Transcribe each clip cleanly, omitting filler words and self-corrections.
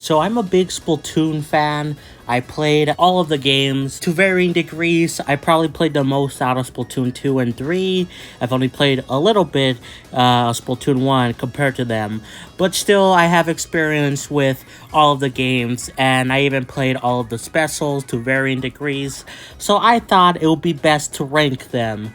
So I'm a big Splatoon fan. I played all of the games to varying degrees. I probably played the most out of Splatoon 2 and 3. I've only played a little bit Splatoon 1 compared to them. But still, I have experience with all of the games, and I even played all of the specials to varying degrees. So I thought it would be best to rank them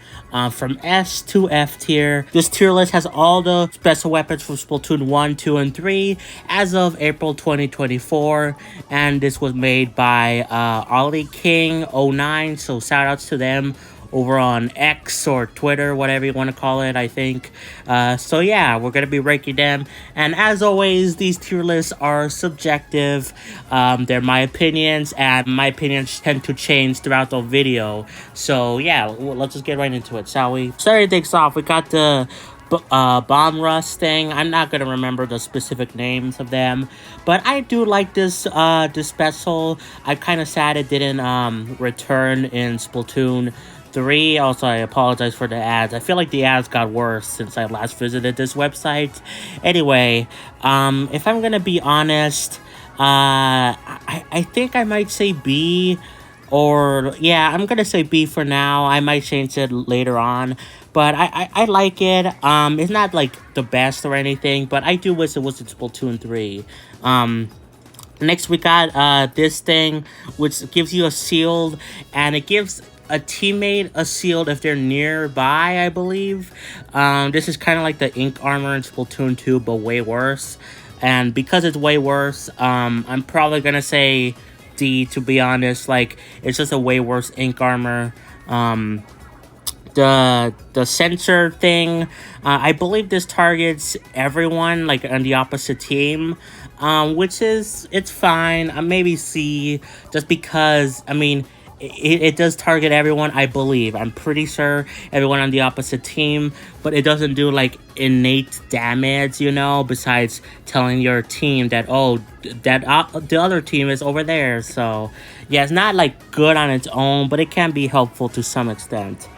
from S to F tier. This tier list has all the special weapons from Splatoon 1, 2, and 3 as of April 2024, and this was made by Ollie King 09, so shout outs to them over on X or Twitter, whatever you want to call it, I think. So yeah, we're gonna be ranking them, and as always, these tier lists are subjective. They're my opinions, and my opinions tend to change throughout the video. So yeah, let's just get right into it, shall we? Starting things off, we got the bomb rust thing. I'm not gonna remember the specific names of them, but I do like this special. I'm kind of sad it didn't return in Splatoon 3. Also, I apologize for the ads. I feel like the ads got worse since I last visited this website. Anyway, if I'm gonna be honest, I think I might say B. Or, yeah, I'm gonna say B for now. I might change it later on. But I like it. It's not, like, the best or anything. But I do wish it was in Splatoon 3. Next, we got this thing, which gives you a shield. And it gives a teammate a shield if they're nearby, I believe. This is kind of like the ink armor in Splatoon 2, but way worse. And because it's way worse, I'm probably gonna say D, to be honest. Like, it's just a way worse ink armor. The sensor thing, I believe this targets everyone, like, on the opposite team, which is, it's fine. Maybe C, just because, I mean, it does target everyone, I believe. I'm pretty sure everyone on the opposite team, but it doesn't do, like, innate damage, you know, besides telling your team that, oh, that the other team is over there. So, yeah, it's not, like, good on its own, but it can be helpful to some extent.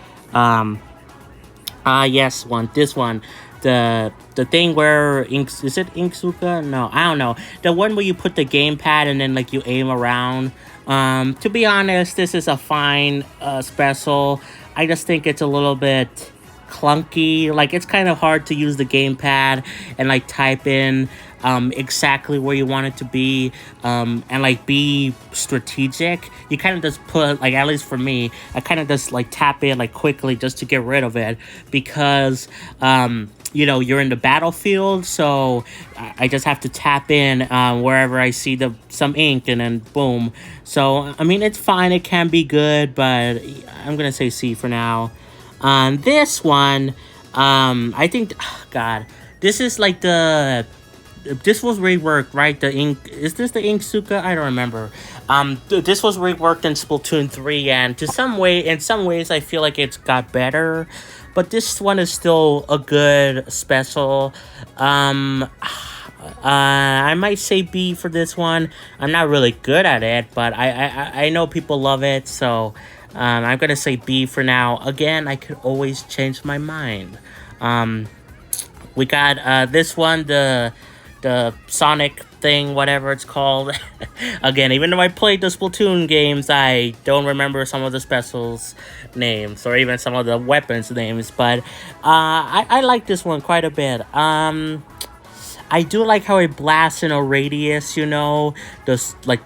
Yes, this one. The thing where is it Inksuka? No, I don't know. The one where you put the gamepad and then, like, you aim around. To be honest, this is a fine special. I just think it's a little bit clunky. Like, it's kind of hard to use the gamepad and, like, type in exactly where you want it to be, and, like, be strategic. You kind of just put, like, at least for me, I kind of just, like, tap it, like, quickly just to get rid of it, because you know, you're in the battlefield, so I just have to tap in wherever I see some ink, and then boom. So, I mean, it's fine, it can be good, but I'm gonna say C for now. This one, I think, God, this is like this was reworked, right? The ink, is this the Inksuka? I don't remember. This was reworked in Splatoon 3, and in some ways, I feel like it's got better. But this one is still a good special. I might say B for this one. I'm not really good at it, but I know people love it, so I'm gonna say B for now. Again, I could always change my mind. We got this one, the Sonic thing, whatever it's called. Again, even though I played the Splatoon games, I don't remember some of the specials names or even some of the weapons names, but I like this one quite a bit. I do like how it blasts in a radius, you know, the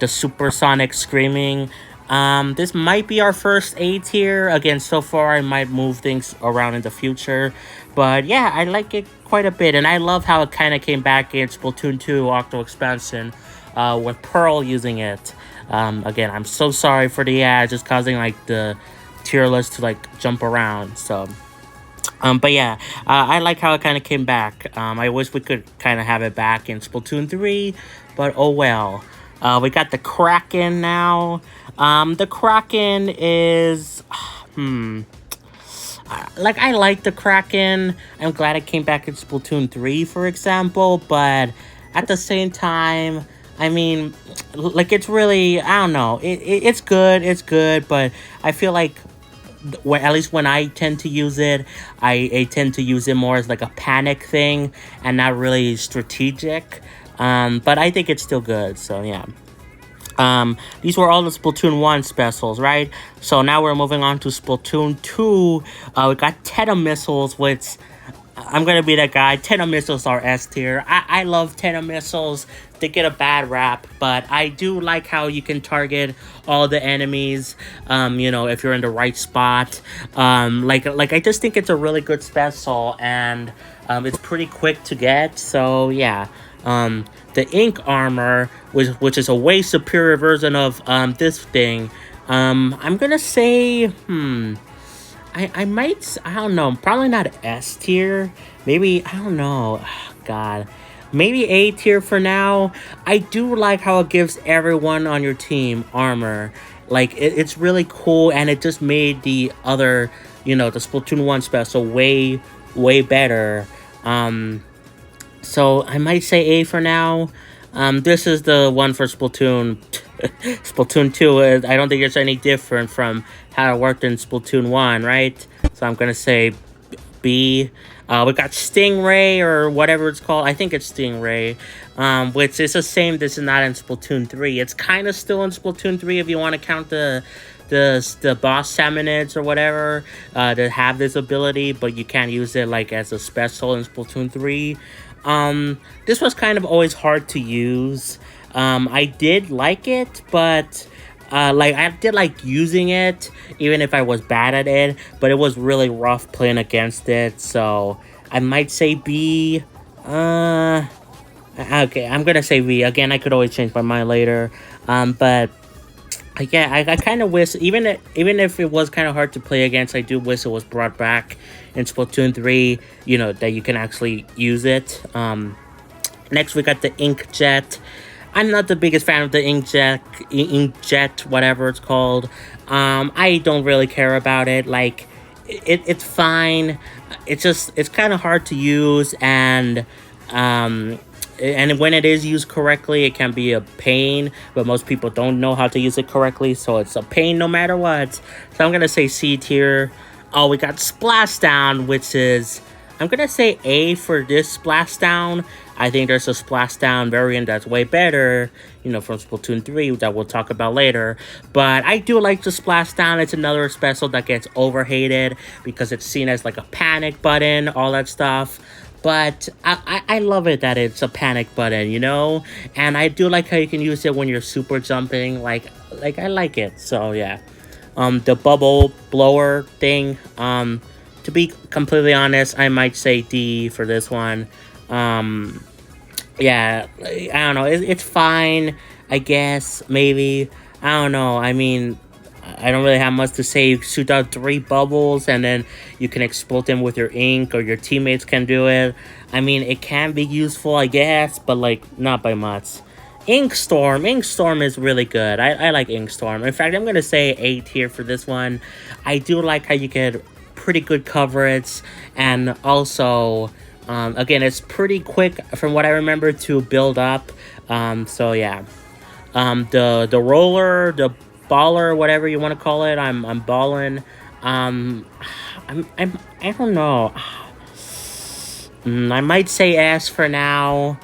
supersonic screaming. This might be our first A tier. Again, so far I might move things around in the future, but yeah, I like it quite a bit, and I love how it kind of came back in Splatoon 2 Octo Expansion, with Pearl using it. Again, I'm so sorry for the ad, just causing, like, the tier list to, like, jump around, so. But yeah, I like how it kind of came back. I wish we could kind of have it back in Splatoon 3, but oh well. We got the Kraken now. The Kraken is, like, I like the Kraken. I'm glad it came back in Splatoon 3, for example, but at the same time, I mean, like, it's really, I don't know, it's good, but I feel like, at least when I tend to use it, I tend to use it more as, like, a panic thing and not really strategic. But I think it's still good, so yeah. These were all the Splatoon 1 specials, right? So now we're moving on to Splatoon 2. We got Teta Missiles, which I'm gonna be that guy. Teta Missiles are S tier. I love Teta Missiles. They get a bad rap, but I do like how you can target all the enemies, if you're in the right spot. Like I just think it's a really good special, and it's pretty quick to get, so yeah. The ink armor, which is a way superior version of this thing. I'm gonna say, I don't know, probably not S tier. Maybe, I don't know. God. Maybe A tier for now. I do like how it gives everyone on your team armor. Like, it's really cool, and it just made the other, the Splatoon 1 special way, way better. So I might say A for now. This is the one for Splatoon. Splatoon 2, I don't think it's any different from how it worked in Splatoon 1, right? So I'm gonna say B. We got Stingray, or whatever it's called. I think it's Stingray, which is the same. This is not in Splatoon 3. It's kind of still in Splatoon 3 if you want to count the boss salmonids or whatever to have this ability, but you can't use it like as a special in Splatoon 3. This was kind of always hard to use. I did like it, but I did like using it, even if I was bad at it, but it was really rough playing against it, so I might say B. Okay, I'm gonna say B. Again, I could always change my mind later. But yeah, I kind of wish, even if it was kind of hard to play against, I do wish it was brought back in Splatoon 3, that you can actually use it. Next, we got the Inkjet. I'm not the biggest fan of the Inkjet, whatever it's called. I don't really care about it. Like, it's fine. It's kind of hard to use, and when it is used correctly, it can be a pain, but most people don't know how to use it correctly, so it's a pain no matter what. So I'm gonna say C tier. Oh, we got Splashdown, which is, I'm gonna say A for this Splashdown. I think there's a Splashdown variant that's way better, from Splatoon 3 that we'll talk about later. But I do like the Splashdown. It's another special that gets overhated because it's seen as like a panic button, all that stuff. But I love it that it's a panic button, And I do like how you can use it when you're super jumping. Like I like it. So yeah. The bubble blower thing. To be completely honest, I might say D for this one. Yeah, I don't know. It's fine, I guess. Maybe. I don't know. I mean, I don't really have much to say. You shoot out 3 bubbles, and then you can explode them with your ink, or your teammates can do it. I mean, it can be useful, I guess, but, not by much. Inkstorm. Inkstorm is really good. I like Inkstorm. In fact, I'm going to say A tier for this one. I do like how you get pretty good coverage, and also, again, it's pretty quick from what I remember to build up. So, yeah. The roller, the baller, whatever you want to call it. I'm balling. I don't know. I might say S for now.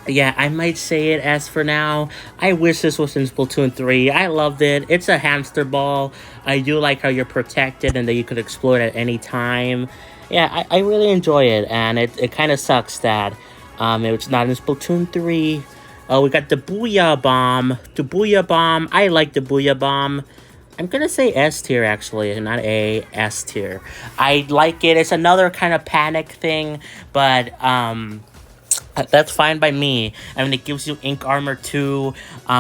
Yeah, I might say it S for now. I wish this was in Splatoon 3. I loved it. It's a hamster ball. I do like how you're protected and that you could explode at any time. Yeah, I really enjoy it, and it kind of sucks that it's not in Splatoon 3. We got the Booyah Bomb. The Booyah Bomb. I like the Booyah Bomb. I'm gonna say S tier, actually, not A, S tier. I like it. It's another kind of panic thing, but that's fine by me. I mean, it gives you ink armor too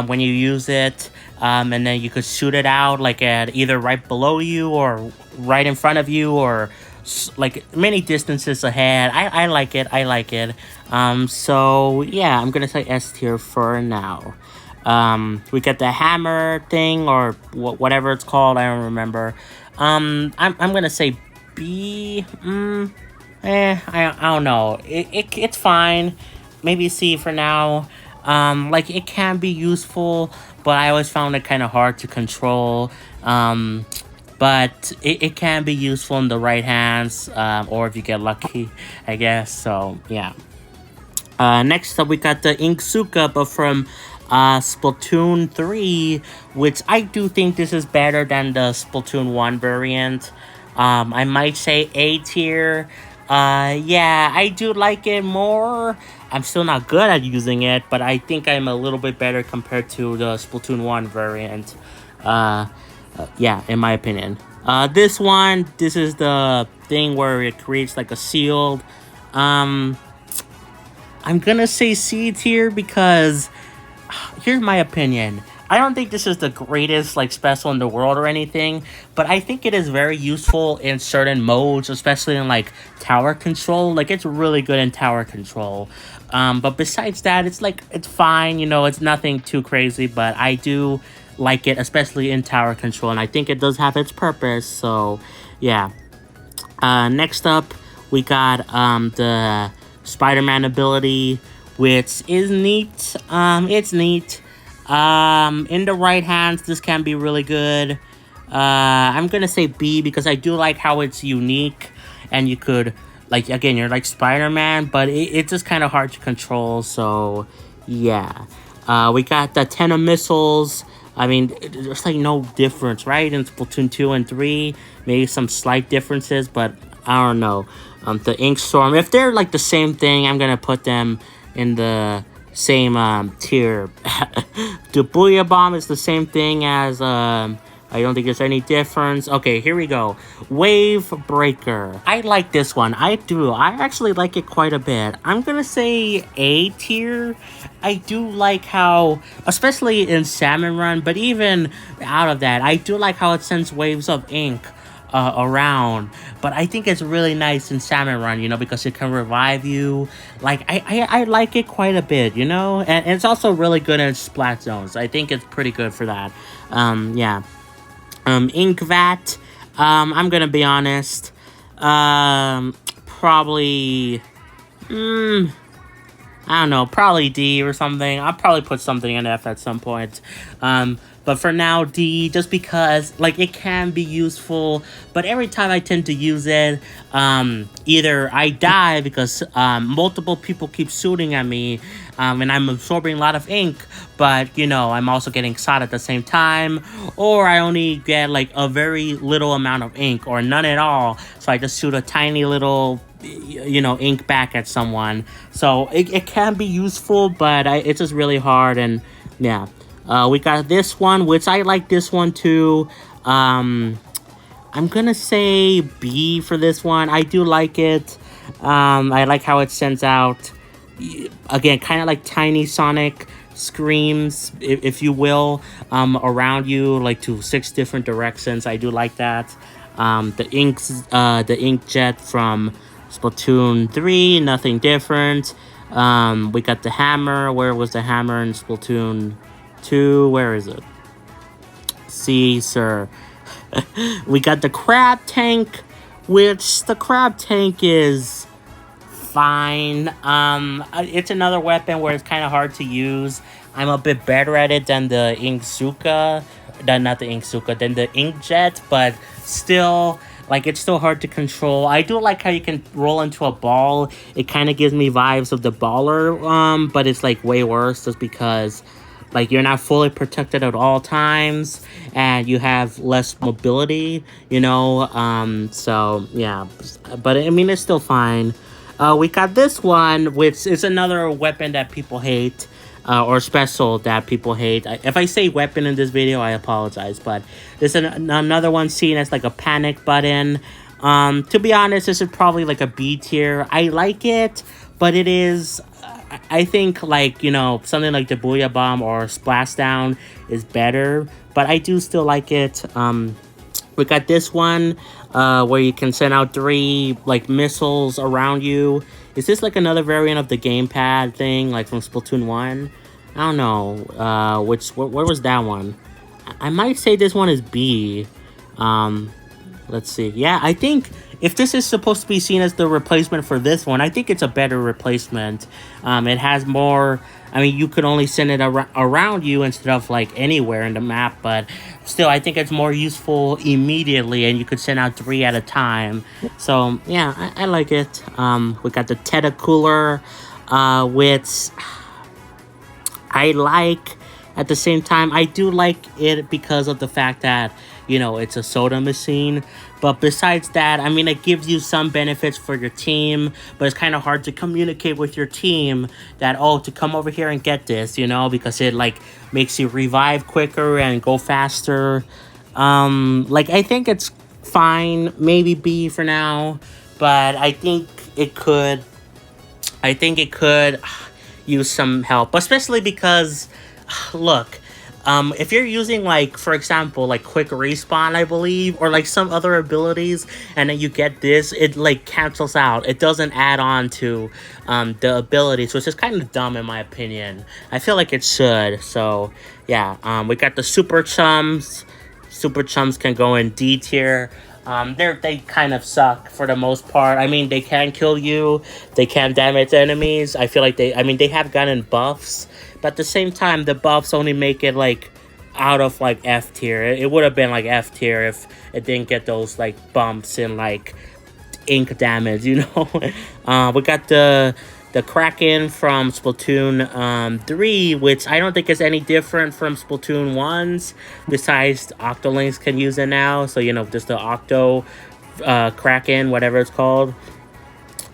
when you use it, and then you could shoot it out at either right below you or right in front of you, or many distances ahead. I like it. I like it. So yeah, I'm gonna say S tier for now. We get the hammer thing, or whatever it's called. I don't remember. I'm gonna say B. I don't know. It's fine. Maybe C for now. It can be useful, but I always found it kind of hard to control. But it can be useful in the right hands, or if you get lucky, I guess. So, yeah. Next up, we got the Inksuka, but from Splatoon 3, which I do think this is better than the Splatoon 1 variant. I might say A tier. Yeah, I do like it more. I'm still not good at using it, but I think I'm a little bit better compared to the Splatoon 1 variant. Yeah, in my opinion. This is the thing where it creates like a sealed. Um, I'm gonna say C tier because here's my opinion. I don't think this is the greatest like special in the world or anything, but I think it is very useful in certain modes, especially in like tower control. Like it's really good in tower control. But besides that, it's fine. You know, it's nothing too crazy, but I do like it, especially in tower control, and I think it does have its purpose. So, yeah. Next up, we got the Spider-Man ability, which is neat. It's neat. In the right hands, this can be really good. I'm gonna say B because I do like how it's unique, and you could, like, again, you're like Spider-Man, but it's just kind of hard to control. So, yeah. We got the 10 of missiles. I mean, there's like no difference, right? In Splatoon 2 and 3, maybe some slight differences, but I don't know. The Ink Storm, if they're like the same thing, I'm gonna put them in the same tier. The Booyah Bomb is the same thing as I don't think there's any difference. Okay, here we go. Wave Breaker. I like this one. I do. I actually like it quite a bit. I'm gonna say A tier. I do like how, especially in Salmon Run, but even out of that, I do like how it sends waves of ink around. But I think it's really nice in Salmon Run, you know, because it can revive you. Like, I like it quite a bit, you know? And it's also really good in Splat Zones. I think it's pretty good for that. Yeah. Ink Vat, I'm gonna be honest, probably, I don't know, probably D or something. I'll probably put something in F at some point. But for now, D, just because, like, it can be useful, but every time I tend to use it, either I die because multiple people keep shooting at me, and I'm absorbing a lot of ink, but, you know, I'm also getting shot at the same time, or I only get, like, a very little amount of ink, or none at all, so I just shoot a tiny little, you know, ink back at someone. So it can be useful, but it's just really hard. And yeah, we got this one, which I like this one too. I'm gonna say B for this one. I do like it. I like how it sends out, again, kind of like tiny sonic screams, if you will, around you, like to 6 different directions. I do like that. The inkjet from Splatoon 3, nothing different. We got the hammer. Where was the hammer in Splatoon 2? Where is it? See, sir. We got the crab tank, which the crab tank is fine. It's another weapon where it's kind of hard to use. I'm a bit better at it than the Inksuka. Not the Inksuka, than the Inkjet, but still, like, it's still hard to control. I do like how you can roll into a ball. It kind of gives me vibes of the baller, but it's like way worse just because, like, you're not fully protected at all times and you have less mobility, you know. So yeah, but I mean, it's still fine. We got this one, which is another weapon that people hate. Or special that people hate. If I say weapon in this video, I apologize, but there's another one seen as like a panic button. To be honest, this is probably like a B tier. I like it, but it is, I think, like, you know, something like the Booyah Bomb or Splashdown is better, but I do still like it. We got this one, where you can send out 3 like missiles around you. Is this like another variant of the gamepad thing, like from Splatoon 1? I don't know. Where was that one? I might say this one is B. Let's see. Yeah, I think if this is supposed to be seen as the replacement for this one, I think it's a better replacement. It has more. I mean, you could only send it around you instead of like anywhere in the map, but still, I think it's more useful immediately, and you could send out 3 at a time. So yeah, I like it. We got the Tedacooler. which I like. At the same time, I do like it because of the fact that, you know, it's a soda machine. But besides that, I mean, it gives you some benefits for your team, but it's kind of hard to communicate with your team that, oh, to come over here and get this, you know, because it, like, makes you revive quicker and go faster. Like, I think it's fine, maybe B for now, but I think it could use some help, especially because, look, if you're using, like, for example, like quick respawn, I believe, or like some other abilities, and then you get this, it like cancels out. It doesn't add on to the abilities, which is kind of dumb in my opinion. I feel like it should. So yeah, we got the Super Chums. Super Chums can go in D tier. They kind of suck for the most part. I mean, they can kill you, they can damage enemies. I feel like they have gotten buffs, but at the same time, the buffs only make it like out of like F tier. It would have been like F tier if it didn't get those like bumps and like ink damage, you know. We got the Kraken from Splatoon 3, which I don't think is any different from Splatoon 1's, besides Octolings can use it now, so, you know, just the Octo Kraken, whatever it's called.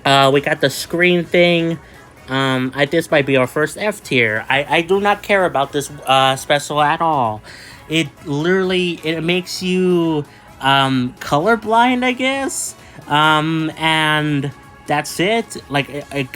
We got the screen thing. This might be our first F tier. I do not care about this special at all. It literally, it makes you colorblind, I guess. And that's it. Like,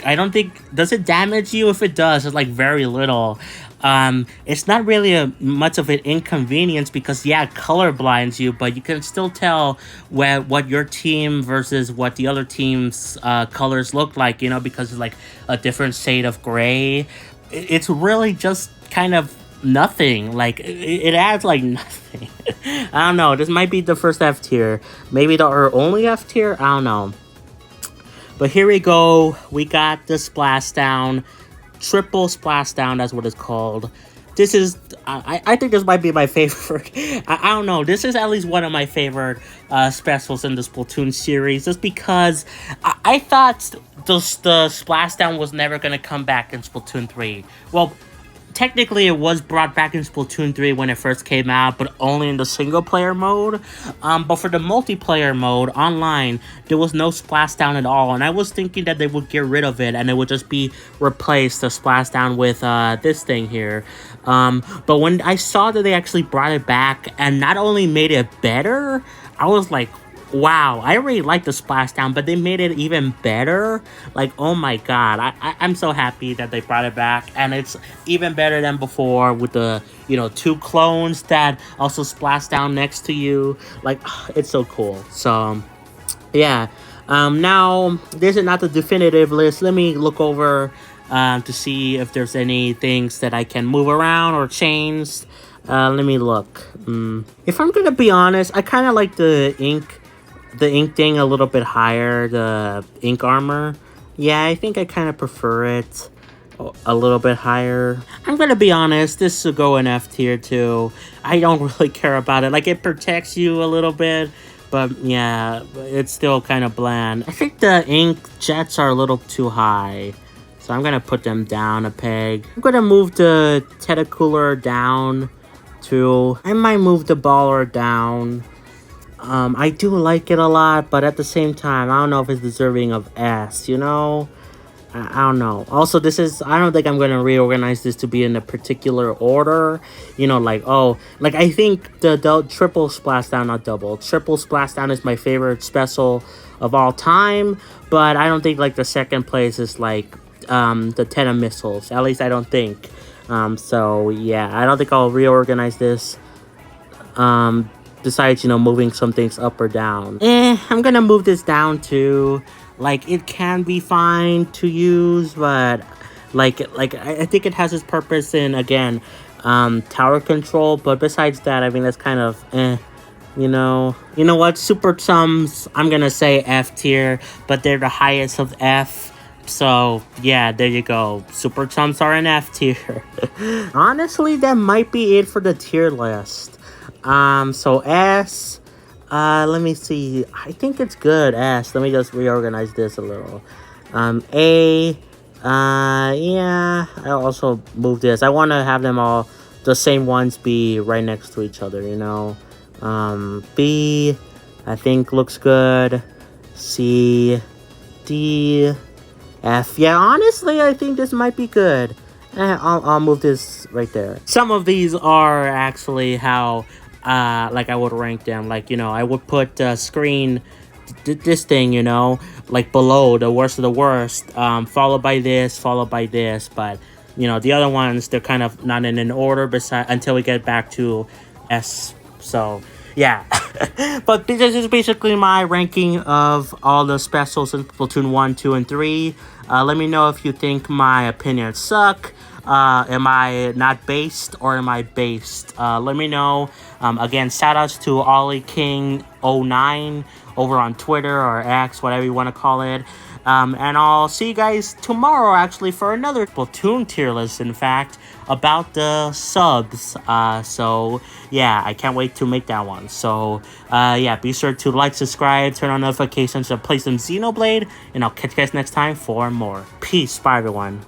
I don't think, does it damage you? If it does, it's like very little. It's not really much of an inconvenience because, yeah, color blinds you, but you can still tell what your team versus what the other team's colors look like, you know, because it's like a different shade of gray. It's really just kind of nothing. Like, it adds like nothing. I don't know. This might be the first F tier. Maybe our only F tier. I don't know. But here we go. We got the splashdown. Triple splashdown, that's what it's called. This is, I think this might be my favorite. I don't know. This is at least one of my favorite specials in the Splatoon series. Just because I thought the splashdown was never going to come back in Splatoon 3. Well, technically, it was brought back in Splatoon 3 when it first came out, but only in the single-player mode. But for the multiplayer mode, online, there was no splashdown at all. And I was thinking that they would get rid of it, and it would just be replaced, the splashdown, with this thing here. But when I saw that they actually brought it back, and not only made it better, I was like, wow, I really like the splashdown, but they made it even better. Like, oh my god, I'm so happy that they brought it back, and it's even better than before with the, you know, 2 clones that also splash down next to you. Like, it's so cool. So yeah, now this is not the definitive list. Let me look over to see if there's any things that I can move around or change. Let me look. If I'm gonna be honest, I kind of like the ink thing a little bit higher, the ink armor. Yeah, I think I kind of prefer it a little bit higher. I'm gonna be honest, this will go in F tier too. I don't really care about it. Like, it protects you a little bit, but yeah, it's still kind of bland. I think the ink jets are a little too high, so I'm gonna put them down a peg. I'm gonna move the Tentacooler down too. I might move the Baller down. I do like it a lot, but at the same time, I don't know if it's deserving of S, you know? I don't know. Also, I don't think I'm going to reorganize this to be in a particular order. You know, like, oh, like, I think the triple splashdown, not double. Triple splashdown is my favorite special of all time, but I don't think, like, the second place is, like, the 10 of missiles. At least I don't think. So, yeah, I don't think I'll reorganize this. Besides, you know, moving some things up or down. I'm gonna move this down too. Like, it can be fine to use, but like I think it has its purpose in, again, tower control. But besides that, I mean, that's kind of you know. You know what? Super Chums, I'm gonna say F tier, but they're the highest of F. So yeah, there you go. Super Chums are in F tier. Honestly, that might be it for the tier list. So S, let me see. I think it's good, S. Let me just reorganize this a little. A, Yeah, I also moved this. I want to have them all, the same ones, be right next to each other, you know? B, I think looks good. C, D, F. Yeah, honestly, I think this might be good. I'll move this right there. Some of these are actually how, like I would rank them. Like, you know, I would put screen, this thing, you know, like below the worst of the worst, followed by this, but, you know, the other ones, they're kind of not in an order beside until we get back to S. So, yeah. But this is basically my ranking of all the specials in Splatoon 1, 2, and 3. Let me know if you think my opinions suck. Am I not based or am I based? Let me know. Again, shout outs to Ollie King 09 over on Twitter or X, whatever you want to call it. And I'll see you guys tomorrow, actually, for another Splatoon tier list, in fact, about the subs. So, yeah, I can't wait to make that one. So, yeah, be sure to like, subscribe, turn on notifications, and play some Xenoblade, and I'll catch you guys next time for more. Peace. Bye, everyone.